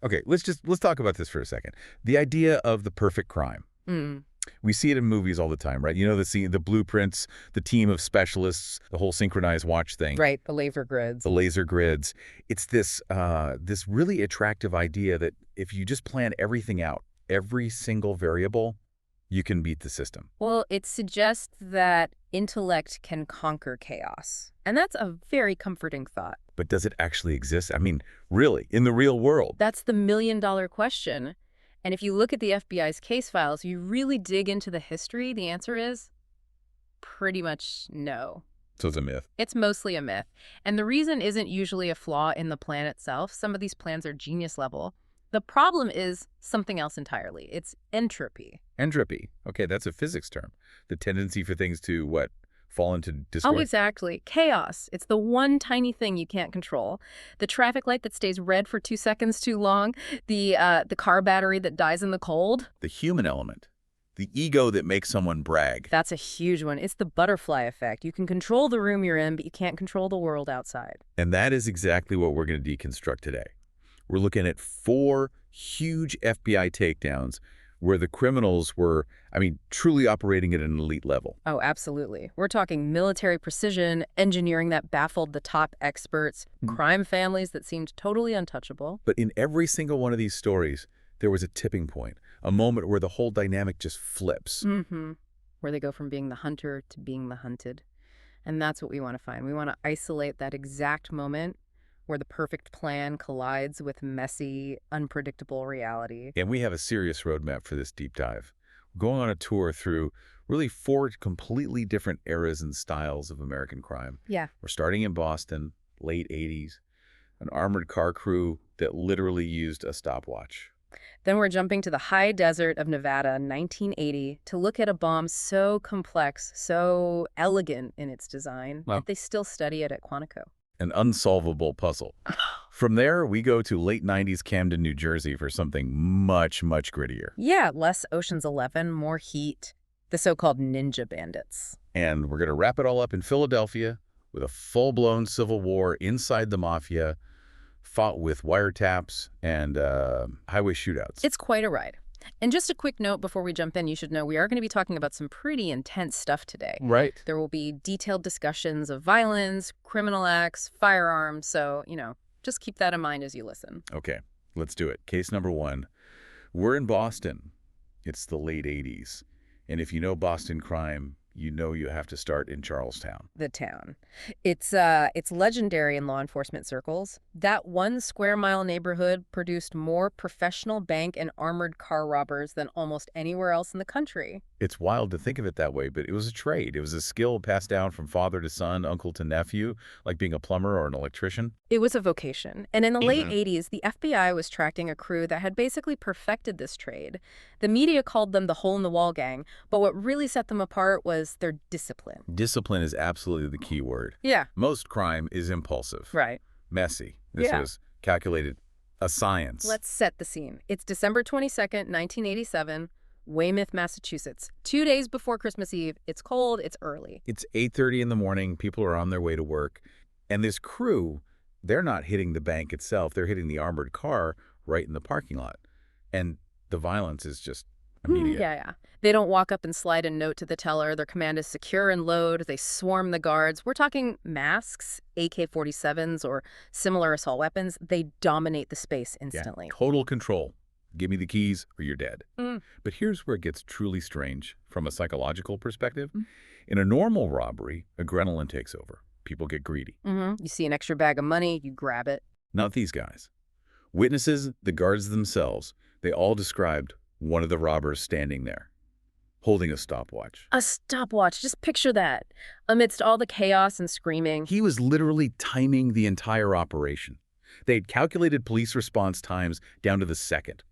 Okay, let's talk about this for a second. The idea of the perfect crime. Mm, We see it in movies all the time, right? You know, the scene, the blueprints, the team of specialists, the whole synchronized watch thing, right, the laser grids. the laser grids. It's this really attractive idea that if you just plan everything out, every single variable, you can beat the system. Well, it suggests that intellect can conquer chaos. And that's a very comforting thought. But does it actually exist? I mean, really, in the real world? That's the million-dollar question. And if you look at the FBI's case files, you really dig into the history, the answer is pretty much no. So it's a myth. It's mostly a myth. And the reason isn't usually a flaw in the plan itself. Some of these plans are genius level. The problem is something else entirely. It's entropy. Entropy. Okay, that's a physics term. The tendency for things to, what, fall into Oh, disorder? exactly. Chaos. It's the one tiny thing you can't control. The traffic light that stays red for 2 seconds too long, the car battery that dies in the cold. The human element. The ego that makes someone brag. That's a huge one. It's the butterfly effect. You can control the room you're in, but you can't control the world outside. And that is exactly what we're going to deconstruct today. We're looking at 4 huge FBI takedowns where the criminals were, truly operating at an elite level. Oh, absolutely. We're talking military precision, engineering that baffled the top experts, crime families that seemed totally untouchable. But in every single one of these stories, there was a tipping point, a moment where the whole dynamic just flips. Mm-hmm. Where they go from being the hunter to being the hunted. And that's what we want to find. We want to isolate that exact moment where the perfect plan collides with messy, unpredictable reality. And we have a serious roadmap for this deep dive. We're going on a tour through really 4 completely different eras and styles of American crime. Yeah. We're starting in Boston, late 80s, an armored car crew that literally used a stopwatch. Then we're jumping to the high desert of Nevada, 1980, to look at a bomb so complex, so elegant in its design, Wow. that they still study it at Quantico. An unsolvable puzzle. From there, we go to late 90s Camden, New Jersey for something much, much grittier. Yeah, less Ocean's 11, more heat. The so-called ninja bandits. And we're going to wrap it all up in Philadelphia with a full-blown civil war inside the mafia, fought with wiretaps and highway shootouts. It's quite a ride. And just a quick note before we jump in, you should know we are going to be talking about some pretty intense stuff today. Right. There will be detailed discussions of violence, criminal acts, firearms, so, just keep that in mind as you listen. Okay, let's do it. Case number 1. We're in Boston. It's the late 80s. And if you know Boston crime, you know you have to start in Charlestown. The town. It's legendary in law enforcement circles. That 1 square mile neighborhood produced more professional bank and armored car robbers than almost anywhere else in the country. It's wild to think of it that way, but it was a trade. It was a skill passed down from father to son, uncle to nephew, like being a plumber or an electrician. It was a vocation. And in the late 80s, the FBI was tracking a crew that had basically perfected this trade. The media called them the hole-in-the-wall gang, but what really set them apart was their discipline. Discipline is absolutely the key word. Yeah. Most crime is impulsive. Right. Messy. This was calculated. A science. Let's set the scene. It's December 22nd, 1987, Weymouth, Massachusetts. 2 days before Christmas Eve. It's cold, it's early. It's 8:30 in the morning. People are on their way to work. And this crew, they're not hitting the bank itself. They're hitting the armored car right in the parking lot. And the violence is just immediate. Yeah. They don't walk up and slide a note to the teller. Their command is secure and load. They swarm the guards. We're talking masks, AK-47s, or similar assault weapons. They dominate the space instantly. Yeah, total control. Give me the keys or you're dead. But here's where it gets truly strange from a psychological perspective. In a normal robbery, adrenaline takes over. People get greedy. You see an extra bag of money, you grab it. Not these guys. Witnesses, the guards themselves, they all described one of the robbers standing there, holding a stopwatch. A stopwatch, just picture that. Amidst all the chaos and screaming. He was literally timing the entire operation. They'd calculated police response times down to the second.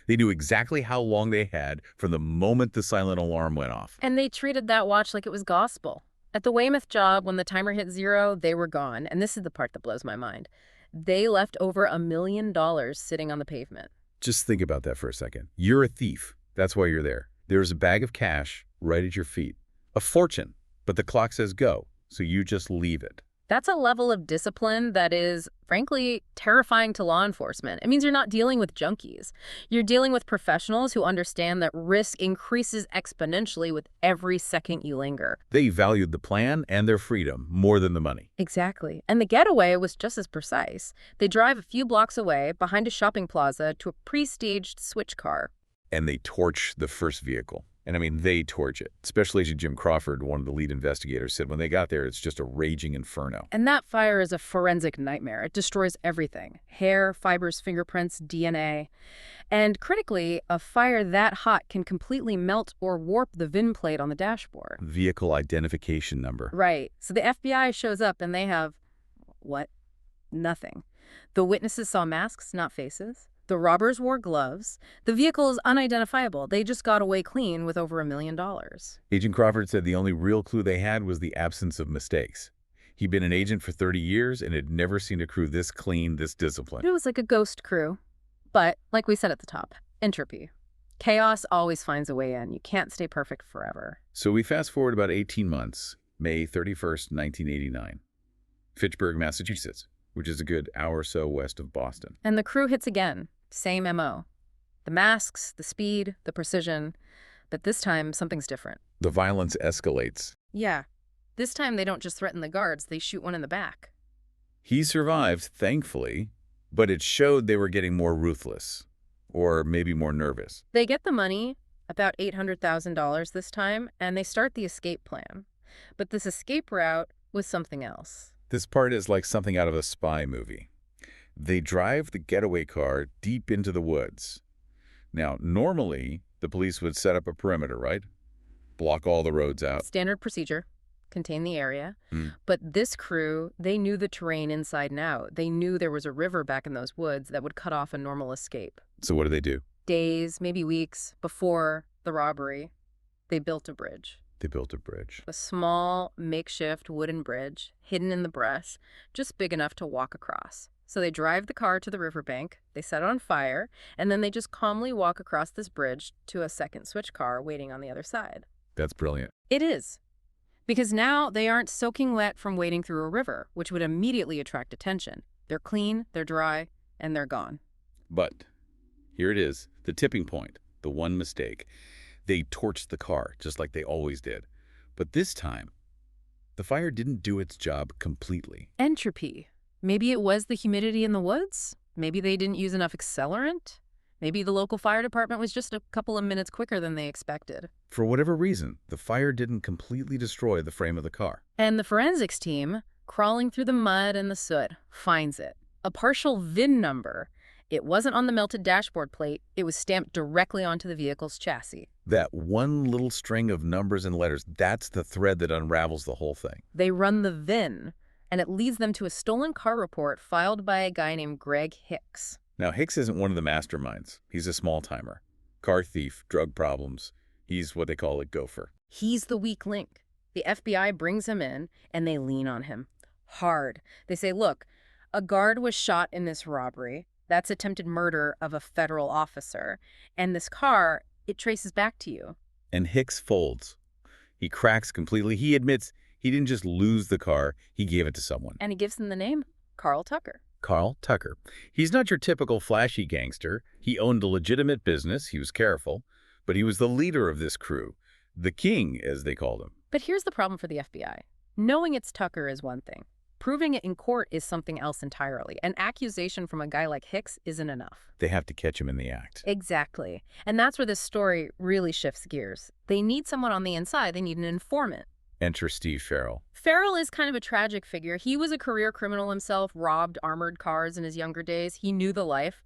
They knew exactly how long they had from the moment the silent alarm went off. And they treated that watch like it was gospel. At the Weymouth job, when the timer hit 0, they were gone. And this is the part that blows my mind. They left over $1 million sitting on the pavement. Just think about that for a second. You're a thief. That's why you're there. There's a bag of cash right at your feet. A fortune. But the clock says go, so you just leave it. That's a level of discipline that is, frankly, terrifying to law enforcement. It means you're not dealing with junkies. You're dealing with professionals who understand that risk increases exponentially with every second you linger. They valued the plan and their freedom more than the money. Exactly. And the getaway was just as precise. They drive a few blocks away, behind a shopping plaza, to a pre-staged switch car. And they torch the first vehicle. And I mean, they torch it. Special Agent Jim Crawford, one of the lead investigators, said when they got there, it's just a raging inferno. And that fire is a forensic nightmare. It destroys everything. Hair, fibers, fingerprints, DNA. And critically, a fire that hot can completely melt or warp the VIN plate on the dashboard. Vehicle identification number. Right. So the FBI shows up and they have, what? Nothing. The witnesses saw masks, not faces. The robbers wore gloves. The vehicle is unidentifiable. They just got away clean with over $1 million. Agent Crawford said the only real clue they had was the absence of mistakes. He'd been an agent for 30 years and had never seen a crew this clean, this disciplined. It was like a ghost crew. But, like we said at the top, entropy. Chaos always finds a way in. You can't stay perfect forever. So we fast forward about 18 months, May 31st, 1989. Fitchburg, Massachusetts, which is a good hour or so west of Boston. And the crew hits again. Same MO. The masks, the speed, the precision. But this time, something's different. The violence escalates. Yeah. This time, they don't just threaten the guards. They shoot one in the back. He survived, thankfully, but it showed they were getting more ruthless, or maybe more nervous. They get the money, about $800,000 this time, and they start the escape plan. But this escape route was something else. This part is like something out of a spy movie. They drive the getaway car deep into the woods. Now, normally, the police would set up a perimeter, right? Block all the roads out. Standard procedure. Contain the area. But this crew, they knew the terrain inside and out. They knew there was a river back in those woods that would cut off a normal escape. So what do they do? Days, maybe weeks before the robbery, they built a bridge. They built a bridge. A small, makeshift wooden bridge, hidden in the brush, just big enough to walk across. So they drive the car to the riverbank, they set it on fire, and then they just calmly walk across this bridge to a second switch car waiting on the other side. That's brilliant. It is. Because now they aren't soaking wet from wading through a river, which would immediately attract attention. They're clean, they're dry, and they're gone. But here it is, the tipping point, the one mistake. They torched the car, just like they always did. But this time, the fire didn't do its job completely. Entropy. Maybe it was the humidity in the woods. Maybe they didn't use enough accelerant. Maybe the local fire department was just a couple of minutes quicker than they expected. For whatever reason, the fire didn't completely destroy the frame of the car. And the forensics team, crawling through the mud and the soot, finds it. A partial VIN number. It wasn't on the melted dashboard plate. It was stamped directly onto the vehicle's chassis. That one little string of numbers and letters, that's the thread that unravels the whole thing. They run the VIN, and it leads them to a stolen car report filed by a guy named Greg Hicks. Now, Hicks isn't one of the masterminds. He's a small-timer. Car thief, drug problems. He's what they call a gopher. He's the weak link. The FBI brings him in, and they lean on him. Hard. They say, look, a guard was shot in this robbery. That's attempted murder of a federal officer. And this car, it traces back to you. And Hicks folds. He cracks completely. He admits he didn't just lose the car, he gave it to someone. And he gives them the name, Carl Tucker. Carl Tucker. He's not your typical flashy gangster. He owned a legitimate business. He was careful. But he was the leader of this crew. The king, as they called him. But here's the problem for the FBI. Knowing it's Tucker is one thing. Proving it in court is something else entirely. An accusation from a guy like Hicks isn't enough. They have to catch him in the act. Exactly. And that's where this story really shifts gears. They need someone on the inside. They need an informant. Enter Steve Farrell. Farrell is kind of a tragic figure. He was a career criminal himself, robbed armored cars in his younger days. He knew the life.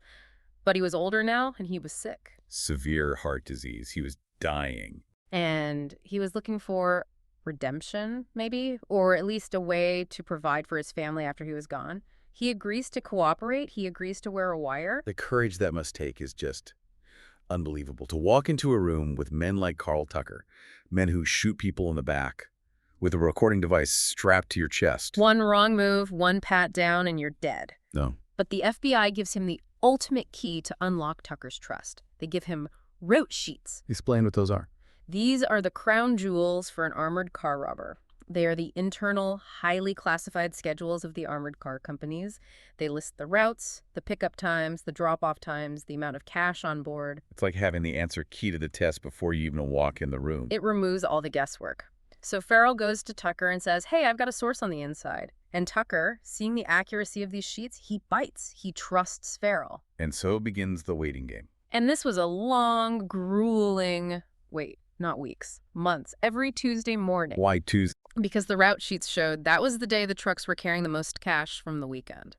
But he was older now, and he was sick. Severe heart disease. He was dying. And he was looking for redemption, maybe, or at least a way to provide for his family after he was gone. He agrees to cooperate. He agrees to wear a wire. The courage that must take is just unbelievable. To walk into a room with men like Carl Tucker, men who shoot people in the back, with a recording device strapped to your chest. One wrong move, one pat down, and you're dead. No. But the FBI gives him the ultimate key to unlock Tucker's trust. They give him route sheets. Explain what those are. These are the crown jewels for an armored car robber. They are the internal, highly classified schedules of the armored car companies. They list the routes, the pickup times, the drop-off times, the amount of cash on board. It's like having the answer key to the test before you even walk in the room. It removes all the guesswork. So Farrell goes to Tucker and says, "Hey, I've got a source on the inside." And Tucker, seeing the accuracy of these sheets, he bites. He trusts Farrell. And so begins the waiting game. And this was a long, grueling wait. Not weeks, months, every Tuesday morning. Why Tuesday? Because the route sheets showed that was the day the trucks were carrying the most cash from the weekend.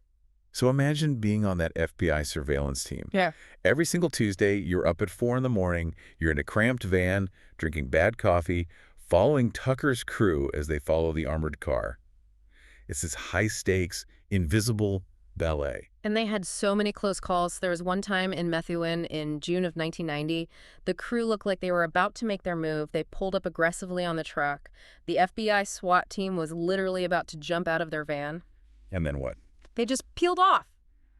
So imagine being on that FBI surveillance team. Yeah. Every single Tuesday, you're up at 4 in the morning, you're in a cramped van, drinking bad coffee, following Tucker's crew as they follow the armored car. It's this high-stakes, invisible ballet. And they had so many close calls. There was one time in Methuen in June of 1990. The crew looked like they were about to make their move. They pulled up aggressively on the truck. The FBI SWAT team was literally about to jump out of their van. And then what? They just peeled off,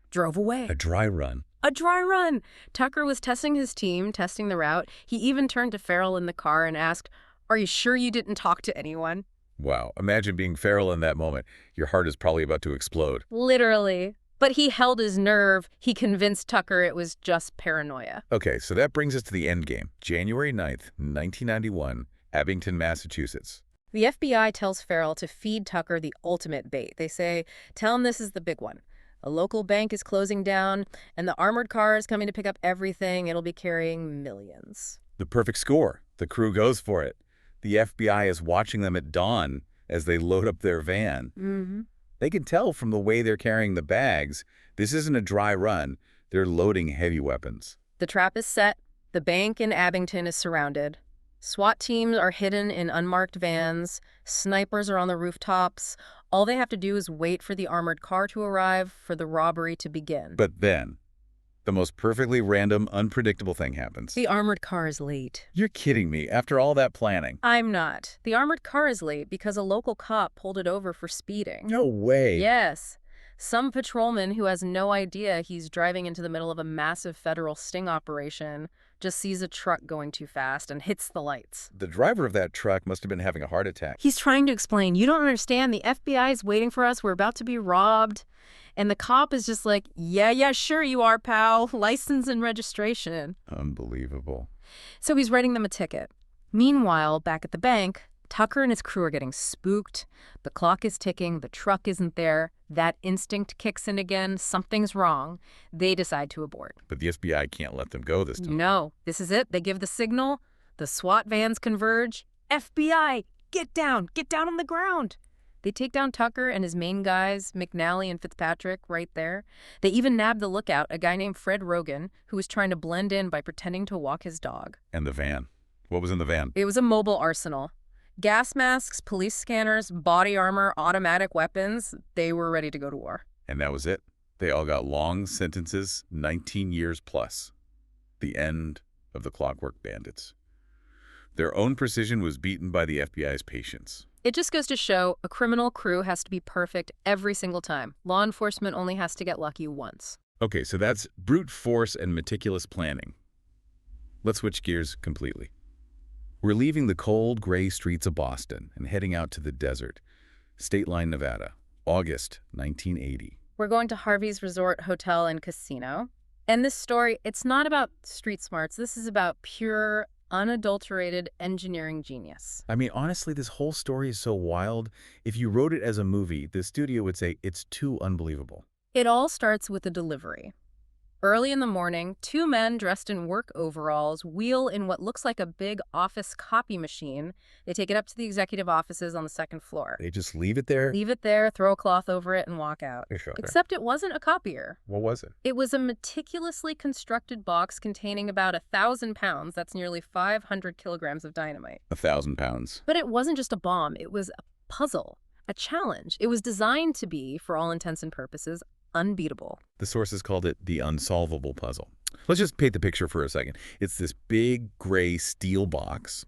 drove away. A dry run. A dry run. Tucker was testing his team, testing the route. He even turned to Farrell in the car and asked, "Are you sure you didn't talk to anyone?" Wow. Imagine being Farrell in that moment. Your heart is probably about to explode. Literally. But he held his nerve. He convinced Tucker it was just paranoia. Okay, so that brings us to the end game. January 9th, 1991, Abington, Massachusetts. The FBI tells Farrell to feed Tucker the ultimate bait. They say, "Tell him this is the big one. A local bank is closing down, and the armored car is coming to pick up everything. It'll be carrying millions." The perfect score. The crew goes for it. The FBI is watching them at dawn as they load up their van. Mm-hmm. They can tell from the way they're carrying the bags, this isn't a dry run. They're loading heavy weapons. The trap is set. The bank in Abington is surrounded. SWAT teams are hidden in unmarked vans. Snipers are on the rooftops. All they have to do is wait for the armored car to arrive for the robbery to begin. But then, the most perfectly random, unpredictable thing happens. The armored car is late. You're kidding me. After all that planning. I'm not. The armored car is late because a local cop pulled it over for speeding. No way. Yes. Some patrolman who has no idea he's driving into the middle of a massive federal sting operation just sees a truck going too fast and hits the lights. The driver of that truck must have been having a heart attack. He's trying to explain, "You don't understand. The FBI is waiting for us. We're about to be robbed." And the cop is just like, yeah, sure you are, pal. License and registration." Unbelievable. So he's writing them a ticket. Meanwhile, back at the bank, Tucker and his crew are getting spooked. The clock is ticking. The truck isn't there. That instinct kicks in again. Something's wrong. They decide to abort. But the FBI can't let them go this time. No, this is it. They give the signal. The SWAT vans converge. "FBI, get down. Get down on the ground." They take down Tucker and his main guys, McNally and Fitzpatrick, right there. They even nab the lookout, a guy named Fred Rogan, who was trying to blend in by pretending to walk his dog. And the van. What was in the van? It was a mobile arsenal. Gas masks, police scanners, body armor, automatic weapons. They were ready to go to war. And that was it. They all got long sentences, 19 years plus. The end of the Clockwork Bandits. Their own precision was beaten by the FBI's patience. It just goes to show a criminal crew has to be perfect every single time. Law enforcement only has to get lucky once. Okay, so that's brute force and meticulous planning. Let's switch gears completely. We're leaving the cold, gray streets of Boston and heading out to the desert. State Line, Nevada, August 1980. We're going to Harvey's Resort Hotel and Casino. And this story, it's not about street smarts. This is about pure, unadulterated engineering genius. I mean, honestly, this whole story is so wild. If you wrote it as a movie, the studio would say it's too unbelievable. It all starts with a delivery. Early in the morning, two men dressed in work overalls wheel in what looks like a big office copy machine. They take it up to the executive offices on the second floor. They just leave it there? Leave it there, throw a cloth over it, and walk out. Sure. Except it wasn't a copier. What was it? It was a meticulously constructed box containing about 1,000 pounds. That's nearly 500 kilograms of dynamite. 1,000 pounds. But it wasn't just a bomb. It was a puzzle, a challenge. It was designed to be, for all intents and purposes, unbeatable. The sources called it the Unsolvable puzzle. Let's just paint the picture for a second. It's this big gray steel box,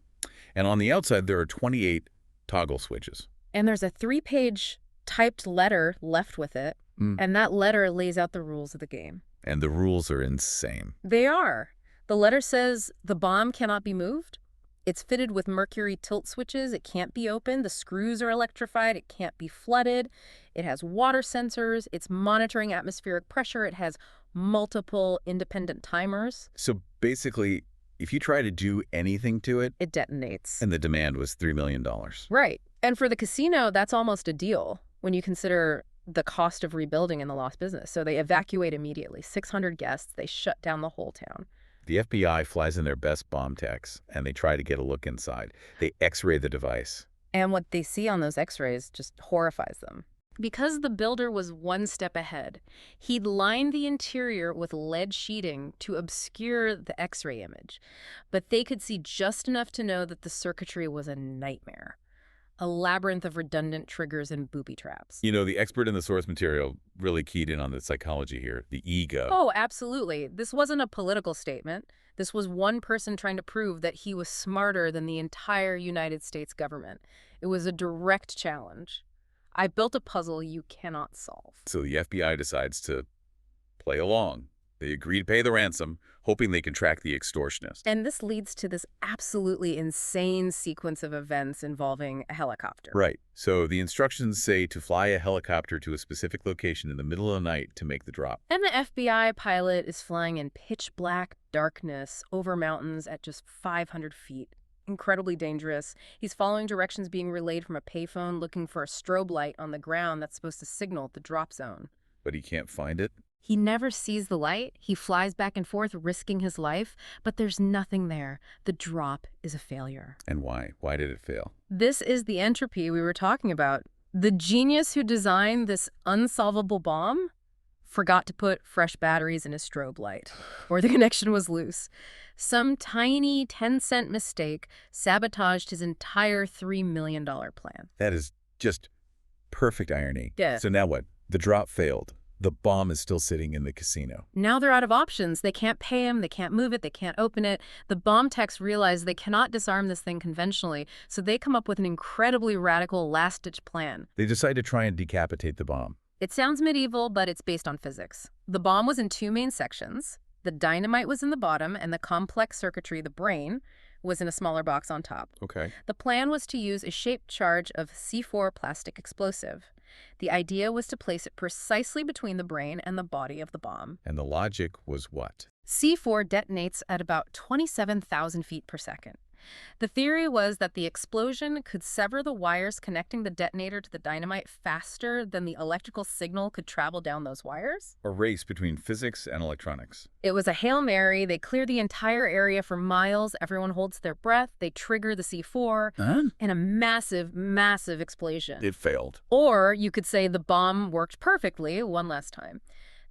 and on the outside there are 28 toggle switches. And there's a 3-page typed letter left with it, and that letter lays out the rules of the game. And the rules are insane. They are. The letter says the bomb cannot be moved, It's fitted with mercury tilt switches. It can't be opened. The screws are electrified. It can't be flooded. It has water sensors. It's monitoring atmospheric pressure. It has multiple independent timers. So basically, if you try to do anything to it, It detonates. and the demand was $3 million. Right. And for the casino, that's almost a deal when you consider the cost of rebuilding in the lost business. So they evacuate immediately. 600 guests. They shut down the whole town. The FBI flies in their best bomb techs, and they try to get a look inside. They X-ray the device. And what they see on those x-rays just horrifies them. Because the builder was one step ahead, he'd lined the interior with lead sheeting to obscure the x-ray image. But they could see just enough to know that the circuitry was a nightmare. A labyrinth of redundant triggers and booby traps. You know, the expert in the source material really keyed in on the psychology here, the ego. Oh, absolutely. This wasn't a political statement. This was one person trying to prove that he was smarter than the entire United States government. It was a direct challenge. I built a puzzle you cannot solve. So the FBI decides to play along. They agree to pay the ransom, hoping they can track the extortionist. And this leads to this absolutely insane sequence of events involving a helicopter. Right. So the instructions say to fly a helicopter to a specific location in the middle of the night to make the drop. And the FBI pilot is flying in pitch black darkness over mountains at just 500 feet. Incredibly dangerous. He's following directions being relayed from a payphone, looking for a strobe light on the ground that's supposed to signal the drop zone. But he can't find it. He never sees the light. He flies back and forth, risking his life, but there's nothing there. The drop is a failure. And why? Why did it fail? This is the entropy we were talking about. The genius who designed this unsolvable bomb forgot to put fresh batteries in his strobe light, or the connection was loose. Some tiny 10-cent mistake sabotaged his entire $3 million plan. That is just perfect irony. Yeah. So now what? The drop failed. The bomb is still sitting in the casino. Now they're out of options. They can't pay him. They can't move it. They can't open it. The bomb techs realize they cannot disarm this thing conventionally, so they come up with an incredibly radical last-ditch plan. They decide to try and decapitate the bomb. It sounds medieval, but it's based on physics. The bomb was in two main sections. The dynamite was in the bottom, and the complex circuitry, the brain, was in a smaller box on top. Okay. The plan was to use a shaped charge of C4 plastic explosive. The idea was to place it precisely between the brain and the body of the bomb. And the logic was what? C4 detonates at about 27,000 feet per second. The theory was that the explosion could sever the wires connecting the detonator to the dynamite faster than the electrical signal could travel down those wires. A race between physics and electronics. It was a Hail Mary. They clear the entire area for miles. Everyone holds their breath. They trigger the C4 and a massive, massive explosion. It failed. Or you could say the bomb worked perfectly one last time.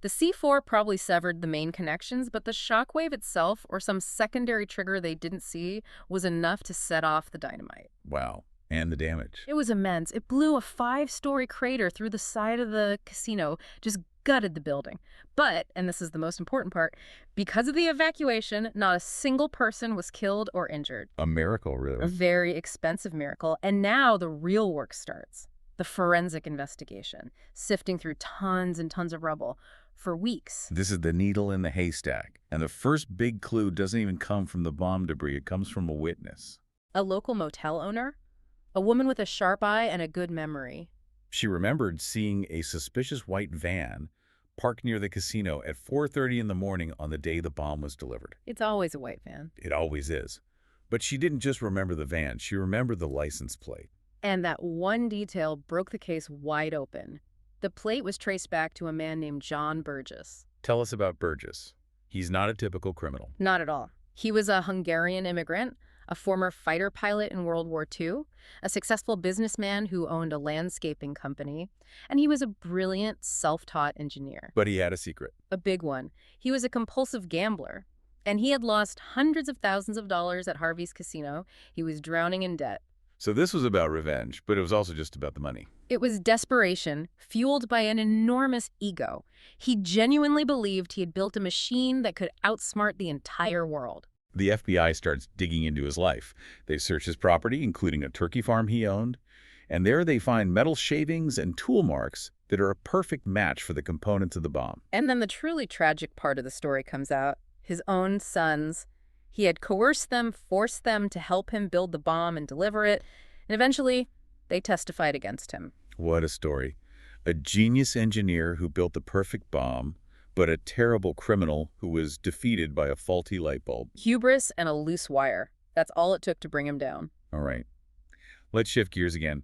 The C4 probably severed the main connections, but the shockwave itself, or some secondary trigger they didn't see, was enough to set off the dynamite. Wow. And the damage. It was immense. It blew a 5-story crater through the side of the casino, just gutted the building. But, and this is the most important part, because of the evacuation, not a single person was killed or injured. A miracle, A really. very expensive miracle. And now the real work starts. The forensic investigation, sifting through tons and tons of rubble. For weeks. This is the needle in the haystack. And the first big clue doesn't even come from the bomb debris. It comes from a witness. A local motel owner? A woman with a sharp eye and a good memory. She remembered seeing a suspicious white van parked near the casino at 4:30 in the morning on the day the bomb was delivered. It's always a white van. It always is. But she didn't just remember the van. She remembered the license plate. And that one detail broke the case wide open. The plate was traced back to a man named John Burgess. Tell us about Burgess. He's not a typical criminal. Not at all. He was a Hungarian immigrant, a former fighter pilot in World War II, a successful businessman who owned a landscaping company, and he was a brilliant, self-taught engineer. But he had a secret. A big one. He was a compulsive gambler, and he had lost hundreds of thousands of dollars at Harvey's casino. He was drowning in debt. So this was about revenge, but it was also just about the money. It was desperation, fueled by an enormous ego. He genuinely believed he had built a machine that could outsmart the entire world. The FBI starts digging into his life. They search his property, including a turkey farm he owned, and there they find metal shavings and tool marks that are a perfect match for the components of the bomb. And then the truly tragic part of the story comes out. His own sons, He had coerced them, forced them to help him build the bomb and deliver it, and eventually they testified against him. What a story. A genius engineer who built the perfect bomb, but a terrible criminal who was defeated by a faulty light bulb. Hubris and a loose wire. That's all it took to bring him down. All right. Let's shift gears again.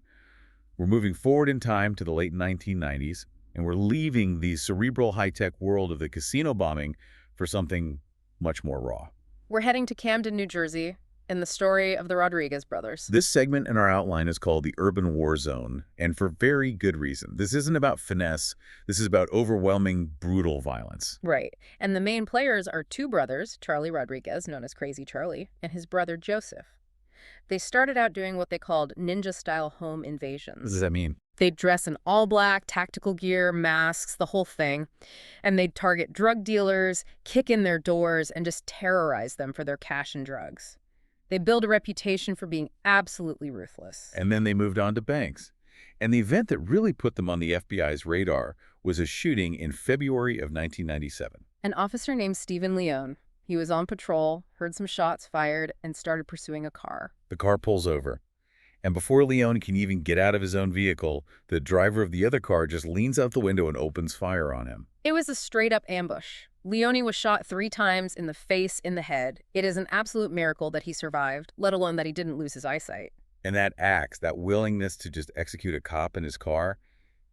We're moving forward in time to the late 1990s, and we're leaving the cerebral high-tech world of the casino bombing for something much more raw. We're heading to Camden, New Jersey, in the story of the Rodriguez brothers. This segment in our outline is called the Urban War Zone, and for very good reason. This isn't about finesse. This is about overwhelming, brutal violence. Right. And the main players are two brothers, Charlie Rodriguez, known as Crazy Charlie, and his brother Joseph. They started out doing what they called ninja-style home invasions. What does that mean? They'd dress in all black, tactical gear, masks, the whole thing. And they'd target drug dealers, kick in their doors, and just terrorize them for their cash and drugs. They built a reputation for being absolutely ruthless. And then they moved on to banks. And the event that really put them on the FBI's radar was a shooting in February of 1997. An officer named Stephen Leone. He was on patrol, heard some shots fired, and started pursuing a car. The car pulls over. And before Leone can even get out of his own vehicle, the driver of the other car just leans out the window and opens fire on him. It was a straight-up ambush. Leone was shot 3 times in the face, in the head. It is an absolute miracle that he survived, let alone that he didn't lose his eyesight. And that axe, that willingness to just execute a cop in his car,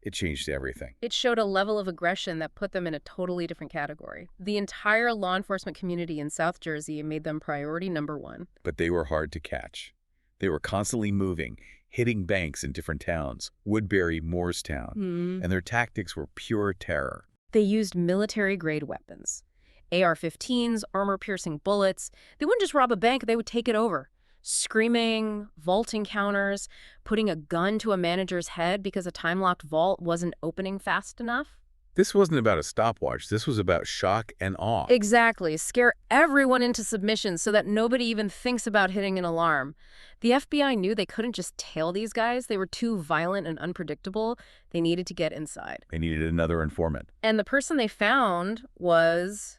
it changed everything. It showed a level of aggression that put them in a totally different category. The entire law enforcement community in South Jersey made them priority number 1. But they were hard to catch. They were constantly moving, hitting banks in different towns, Woodbury, Moorestown, and their tactics were pure terror. They used military-grade weapons. AR-15s, armor-piercing bullets. They wouldn't just rob a bank, they would take it over. Screaming, vaulting counters, putting a gun to a manager's head because a time-locked vault wasn't opening fast enough. This wasn't about a stopwatch. This was about shock and awe. Exactly. Scare everyone into submission so that nobody even thinks about hitting an alarm. The FBI knew they couldn't just tail these guys. They were too violent and unpredictable. They needed to get inside. They needed another informant. And the person they found was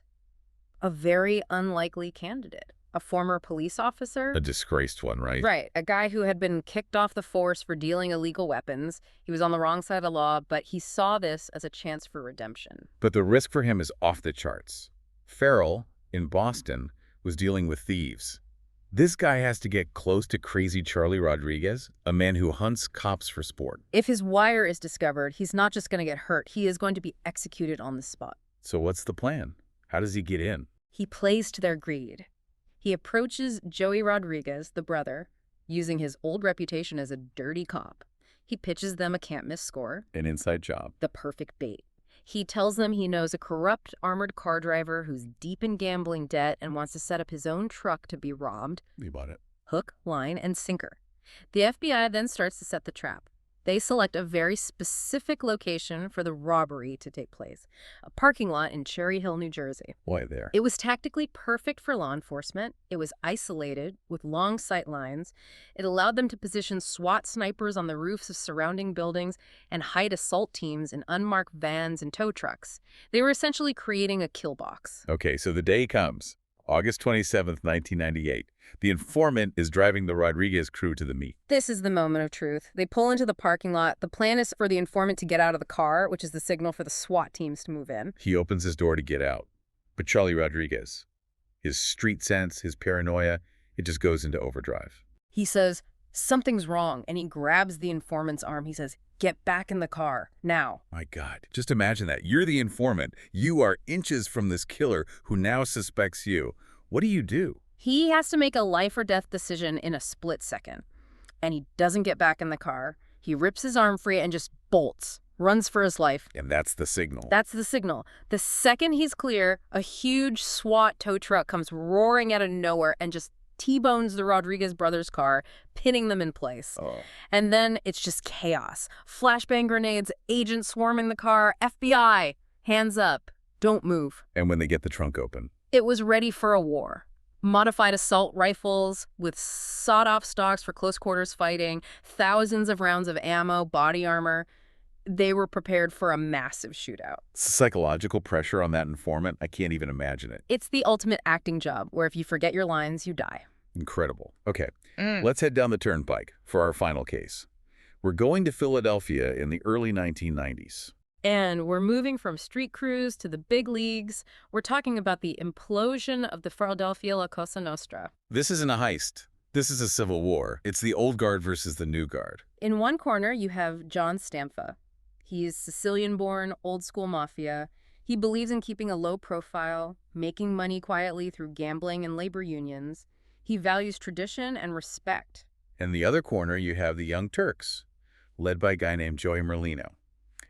a very unlikely candidate. A former police officer. A disgraced one, right? Right. A guy who had been kicked off the force for dealing illegal weapons. He was on the wrong side of the law, but he saw this as a chance for redemption. But the risk for him is off the charts. Farrell, in Boston, was dealing with thieves. This guy has to get close to Crazy Charlie Rodriguez, a man who hunts cops for sport. If his wire is discovered, he's not just going to get hurt. He is going to be executed on the spot. So what's the plan? How does he get in? He plays to their greed. He approaches Joey Rodriguez, the brother, using his old reputation as a dirty cop. He pitches them a can't-miss score. An inside job. The perfect bait. He tells them he knows a corrupt armored car driver who's deep in gambling debt and wants to set up his own truck to be robbed. We bought it. Hook, line, and sinker. The FBI then starts to set the trap. They select a very specific location for the robbery to take place, a parking lot in Cherry Hill, New Jersey. Why there? It was tactically perfect for law enforcement. It was isolated with long sight lines. It allowed them to position SWAT snipers on the roofs of surrounding buildings and hide assault teams in unmarked vans and tow trucks. They were essentially creating a kill box. Okay, so the day comes, August 27th, 1998. The informant is driving the Rodriguez crew to the meet. This is the moment of truth. They pull into the parking lot. The plan is for the informant to get out of the car, which is the signal for the SWAT teams to move in. He opens his door to get out. But Charlie Rodriguez, his street sense, his paranoia, it just goes into overdrive. He says, "Something's wrong," and he grabs the informant's arm. He says, "Get back in the car, now." My God, just imagine that. You're the informant. You are inches from this killer who now suspects you. What do? He has to make a life or death decision in a split second. And he doesn't get back in the car. He rips his arm free and just bolts, runs for his life. And that's the signal. That's the signal. The second he's clear, a huge SWAT tow truck comes roaring out of nowhere and just T-bones the Rodriguez brothers' car, pinning them in place. And then it's just chaos. Flashbang grenades, agents swarming the car, FBI, hands up, don't move. And when they get the trunk open? It was ready for a war. Modified assault rifles with sawed-off stocks for close quarters fighting, thousands of rounds of ammo, body armor. They were prepared for a massive shootout. Psychological pressure on that informant, I can't even imagine it. It's the ultimate acting job, where if you forget your lines, you die. Incredible. Okay, Mm. let's head down the turnpike for our final case. We're going to Philadelphia in the early 1990s. And we're moving from street crews to the big leagues. We're talking about the implosion of the Philadelphia La Cosa Nostra. This isn't a heist. This is a civil war. It's the old guard versus the new guard. In one corner, you have John Stamfa. He's Sicilian-born, old-school mafia. He believes in keeping a low profile, making money quietly through gambling and labor unions. He values tradition and respect. In the other corner, you have the Young Turks, led by a guy named Joey Merlino.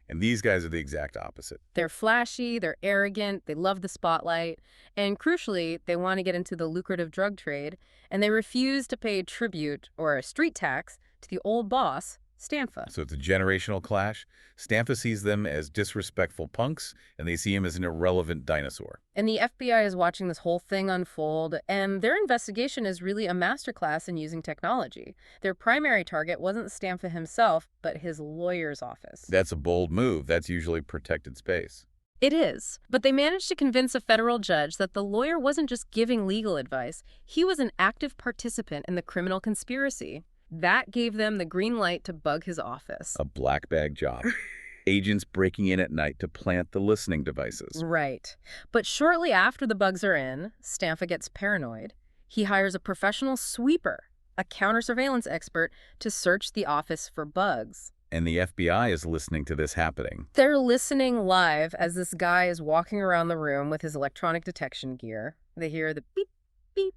And these guys are the exact opposite. They're flashy, they're arrogant, they love the spotlight, and crucially, they want to get into the lucrative drug trade, and they refuse to pay tribute or a street tax to the old boss, Stamfa. So it's a generational clash. Stamfa sees them as disrespectful punks, and they see him as an irrelevant dinosaur. And the FBI is watching this whole thing unfold, and their investigation is really a masterclass in using technology. Their primary target wasn't Stamfa himself, but his lawyer's office. That's a bold move. That's usually protected space. It is, but they managed to convince a federal judge that the lawyer wasn't just giving legal advice, he was an active participant in the criminal conspiracy. That gave them the green light to bug his office. A black bag job. Agents breaking in at night to plant the listening devices. Right. But shortly after the bugs are in, Stamfa gets paranoid. He hires a professional sweeper, a counter-surveillance expert, to search the office for bugs. And the FBI is listening to this happening. They're listening live as this guy is walking around the room with his electronic detection gear. They hear the beep, beep,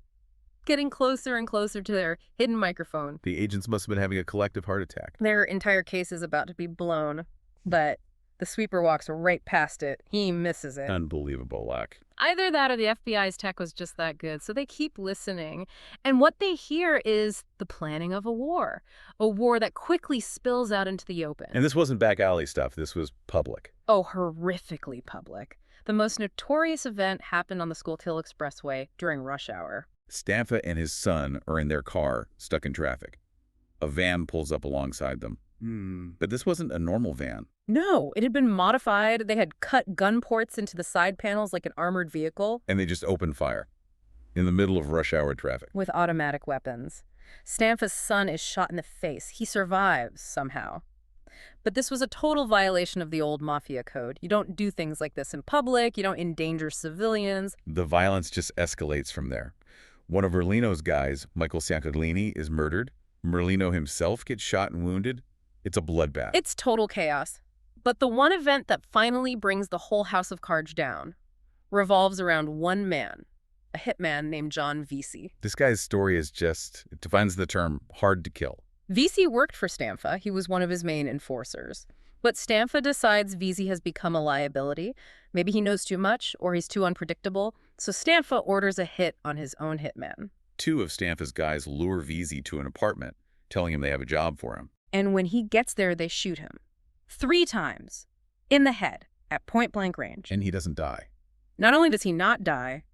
getting closer and closer to their hidden microphone. The agents must have been having a collective heart attack. Their entire case is about to be blown, but the sweeper walks right past it. He misses it. Unbelievable luck. Either that or the FBI's tech was just that good, so they keep listening. And what they hear is the planning of a war that quickly spills out into the open. And this wasn't back alley stuff. This was public. Oh, horrifically public. The most notorious event happened on the Schuylkill Expressway during rush hour. Stamfa and his son are in their car, stuck in traffic. A van pulls up alongside them. But this wasn't a normal van. No, it had been modified. They had cut gun ports into the side panels like an armored vehicle. And they just opened fire in the middle of rush hour traffic. With automatic weapons. Stamfa's son is shot in the face. He survives somehow. But this was a total violation of the old mafia code. You don't do things like this in public. You don't endanger civilians. The violence just escalates from there. One of Merlino's guys, Michael Ciancaglini, is murdered. Merlino himself gets shot and wounded. It's a bloodbath. It's total chaos. But the one event that finally brings the whole house of cards down revolves around one man, a hitman named John Vesey. This guy's story is it defines the term hard to kill. Vesey worked for Stamfa. He was one of his main enforcers. But Stamfa decides Vesey has become a liability. Maybe he knows too much or he's too unpredictable. So Stamfa orders a hit on his own hitman. Two of Stamfa's guys lure Vesey to an apartment, telling him they have a job for him. And when he gets there, they shoot him. 3 times. In the head. At point-blank range. And he doesn't die. Not only does he not die,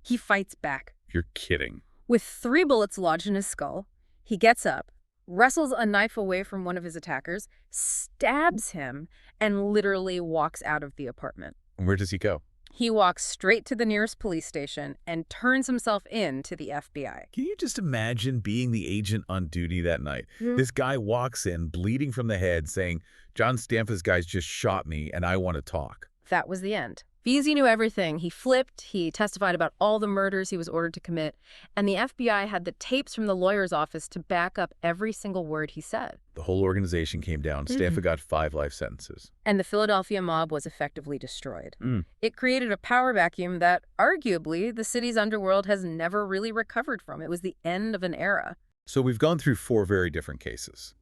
he fights back. You're kidding. With 3 bullets lodged in his skull, he gets up, wrestles a knife away from one of his attackers, stabs him, and literally walks out of the apartment. Where does he go? He walks straight to the nearest police station and turns himself in to the FBI. Can you just imagine being the agent on duty that night? This guy walks in, bleeding from the head, saying, John Stamfa's guys just shot me and I want to talk. That was the end. Vesey knew everything. He flipped, he testified about all the murders he was ordered to commit, and the FBI had the tapes from the lawyer's office to back up every single word he said. The whole organization came down. Stamfa got 5 life sentences. And the Philadelphia mob was effectively destroyed. It created a power vacuum that, arguably, the city's underworld has never really recovered from. It was the end of an era. So we've gone through 4 very different cases.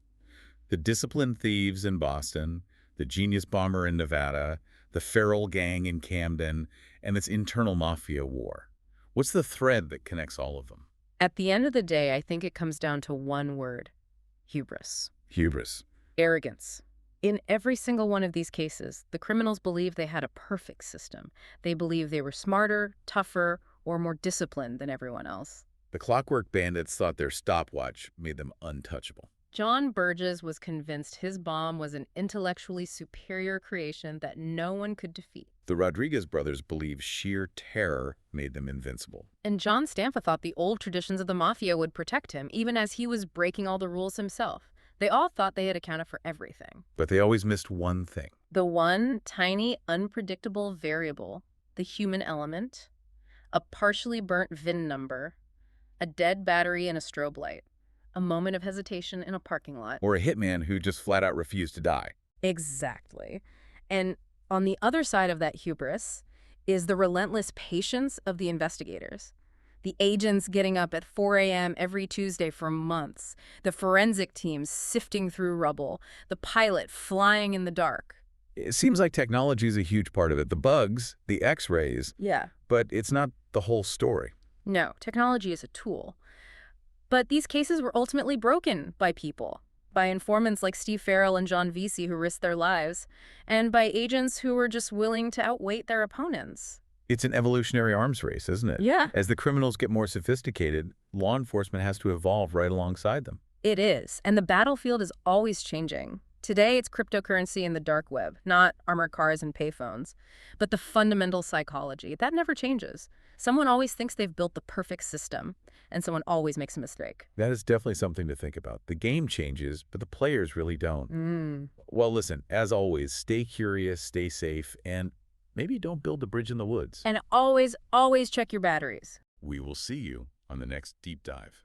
The disciplined thieves in Boston, the genius bomber in Nevada, the feral gang in Camden, and this internal mafia war. What's the thread that connects all of them? At the end of the day, I think it comes down to one word: hubris. Hubris. Arrogance. In every single one of these cases, the criminals believed they had a perfect system. They believed they were smarter, tougher, or more disciplined than everyone else. The clockwork bandits thought their stopwatch made them untouchable. John Burgess was convinced his bomb was an intellectually superior creation that no one could defeat. The Rodriguez brothers believed sheer terror made them invincible. And John Stampa thought the old traditions of the mafia would protect him, even as he was breaking all the rules himself. They all thought they had accounted for everything. But they always missed one thing. The one tiny, unpredictable variable, the human element, a partially burnt VIN number, a dead battery in a strobe light, a moment of hesitation in a parking lot. Or a hitman who just flat out refused to die. Exactly. And on the other side of that hubris is the relentless patience of the investigators. The agents getting up at 4 a.m. every Tuesday for months, the forensic teams sifting through rubble, the pilot flying in the dark. It seems like technology is a huge part of it. The bugs, the x-rays, Yeah. but it's not the whole story. No, technology is a tool. But these cases were ultimately broken by people, by informants like Steve Farrell and John Vesey who risked their lives, and by agents who were just willing to outweight their opponents. It's an evolutionary arms race, isn't it? Yeah. As the criminals get more sophisticated, law enforcement has to evolve right alongside them. It is, and the battlefield is always changing. Today, it's cryptocurrency and the dark web, not armored cars and payphones. But the fundamental psychology, that never changes. Someone always thinks they've built the perfect system, and someone always makes a mistake. That is definitely something to think about. The game changes, but the players really don't. Well, listen, as always, stay curious, stay safe, and maybe don't build a bridge in the woods. And always, always check your batteries. We will see you on the next Deep Dive.